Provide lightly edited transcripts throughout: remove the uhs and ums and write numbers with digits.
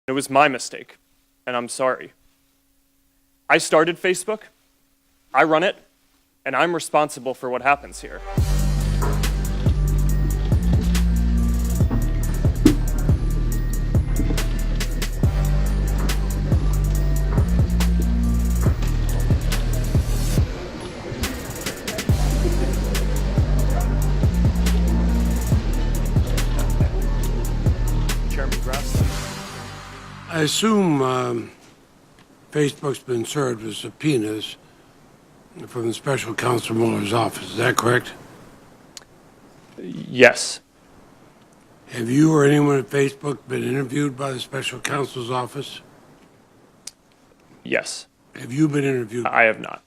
It was my mistake, and I'm sorry. I started Facebook, I run it, and I'm responsible for what happens here. Chairman Grass. I assume Facebook's been served with subpoenas from the special counsel Mueller's office. Is that correct? Yes. Have you or anyone at Facebook been interviewed by the special counsel's office? Yes. Have you been interviewed? I have not.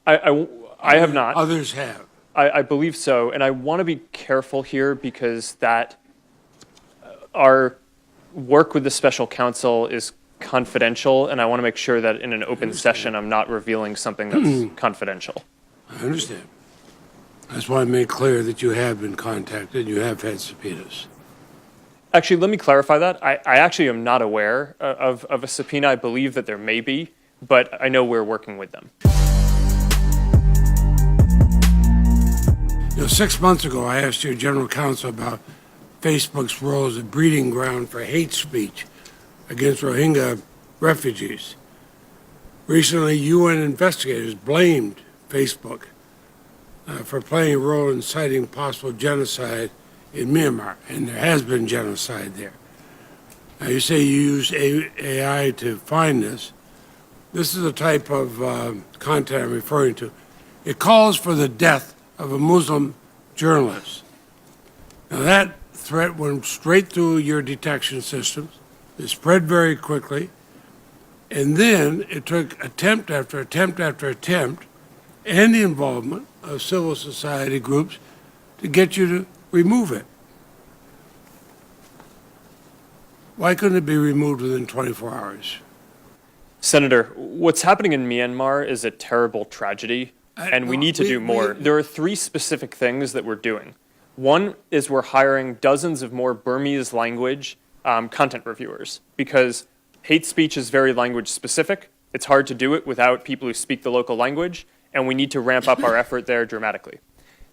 I have not. Others have. I believe so, and I want to be careful here because our work with the special counsel is confidential, and I want to make sure that in an open session I'm not revealing something that's confidential. I understand. That's why I made clear that you have been contacted, you have had subpoenas. Actually, let me clarify that. I actually am not aware of a subpoena. I believe that there may be, but I know we're working with them. 6 months ago, I asked your general counsel about Facebook's role as a breeding ground for hate speech against Rohingya refugees. Recently, UN investigators blamed Facebook for playing a role in inciting possible genocide in Myanmar, and there has been genocide there. Now, you say you use AI to find this. This is the type of content I'm referring to. It calls for the death of a Muslim journalist. Now, that threat went straight through your detection systems. It spread very quickly. And then it took attempt after attempt after attempt and the involvement of civil society groups to get you to remove it. Why couldn't it be removed within 24 hours? Senator, what's happening in Myanmar is a terrible tragedy, and we need to do more. There are three specific things that we're doing. One is we're hiring dozens of more Burmese language content reviewers because hate speech is very language specific. It's hard to do it without people who speak the local language, and we need to ramp up our effort there dramatically.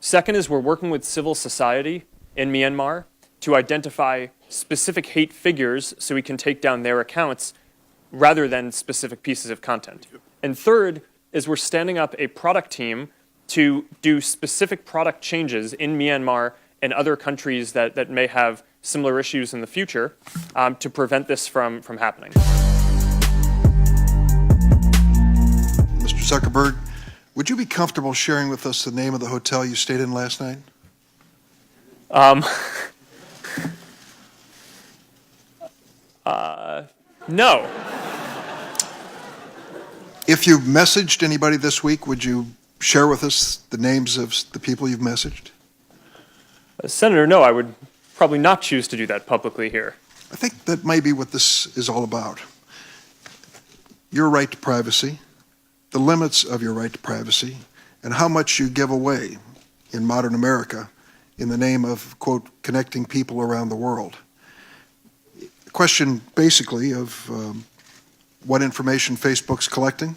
Second is we're working with civil society in Myanmar to identify specific hate figures so we can take down their accounts rather than specific pieces of content. And third is we're standing up a product team to do specific product changes in Myanmar and other countries that may have similar issues in the future to prevent this from happening. Mr. Zuckerberg, would you be comfortable sharing with us the name of the hotel you stayed in last night? No. If you've messaged anybody this week, would you share with us the names of the people you've messaged? Senator, no, I would probably not choose to do that publicly here. I think that may be what this is all about. Your right to privacy, the limits of your right to privacy, and how much you give away in modern America in the name of, quote, connecting people around the world. A question basically of what information Facebook's collecting,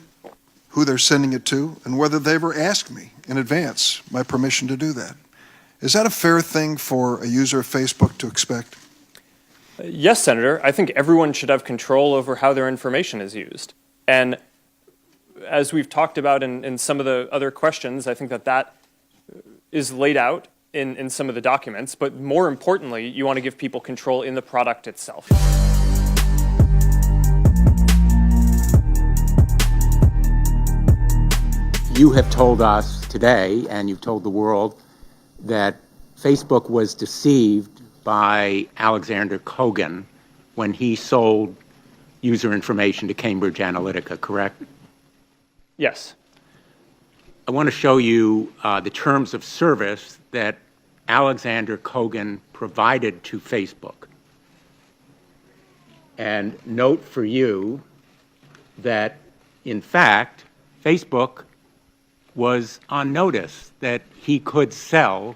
who they're sending it to, and whether they ever asked me in advance my permission to do that. Is that a fair thing for a user of Facebook to expect? Yes, Senator. I think everyone should have control over how their information is used. And as we've talked about in some of the other questions, I think that is laid out in some of the documents. But more importantly, you want to give people control in the product itself. You have told us today, and you've told the world, that Facebook was deceived by Alexander Kogan when he sold user information to Cambridge Analytica, correct? Yes. I want to show you the terms of service that Alexander Kogan provided to Facebook. And note for you that, in fact, Facebook was on notice that he could sell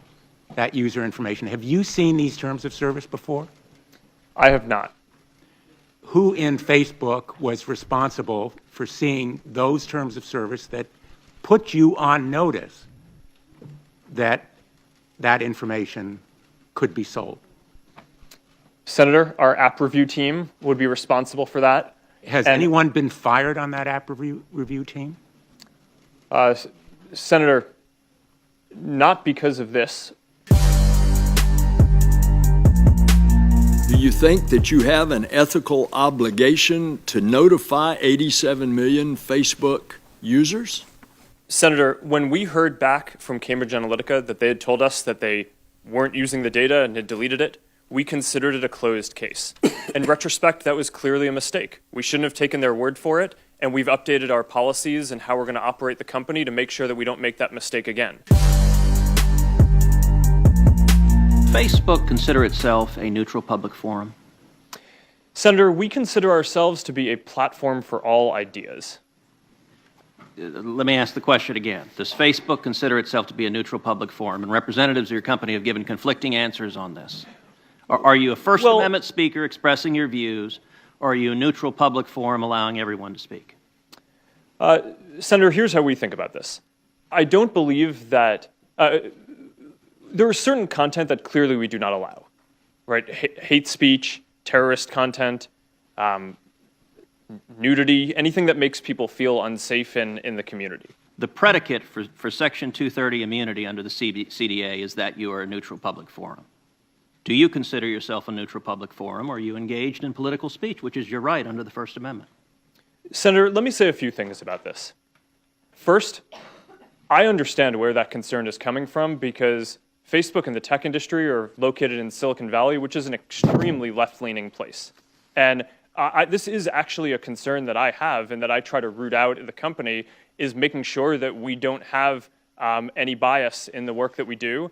that user information. Have you seen these terms of service before? I have not. who in Facebook was responsible for seeing those terms of service that put you on notice that that information could be sold? Senator, our app review team would be responsible for that. Has anyone been fired on that app review team? Senator, not because of this. Do you think that you have an ethical obligation to notify 87 million Facebook users? Senator, when we heard back from Cambridge Analytica that they had told us that they weren't using the data and had deleted it, we considered it a closed case. In retrospect, that was clearly a mistake. We shouldn't have taken their word for it, and we've updated our policies and how we're going to operate the company to make sure that we don't make that mistake again. Facebook consider itself a neutral public forum? Senator, we consider ourselves to be a platform for all ideas. Let me ask the question again. Does Facebook consider itself to be a neutral public forum? And representatives of your company have given conflicting answers on this. Are you a First Amendment speaker expressing your views, or are you a neutral public forum allowing everyone to speak? Senator, here's how we think about this. I don't believe that there is certain content that clearly we do not allow, right? Hate speech, terrorist content, nudity, anything that makes people feel unsafe in the community. The predicate for Section 230 immunity under the CDA is that you are a neutral public forum. Do you consider yourself a neutral public forum, or are you engaged in political speech, which is your right under the First Amendment? Senator, let me say a few things about this. First, I understand where that concern is coming from because Facebook and the tech industry are located in Silicon Valley, which is an extremely left-leaning place. And this is actually a concern that I have and that I try to root out in the company, is making sure that we don't have any bias in the work that we do.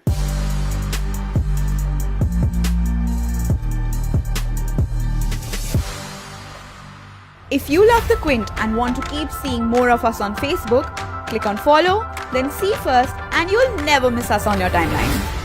If you love The Quint and want to keep seeing more of us on Facebook, click on follow, then see first, and you'll never miss us on your timeline.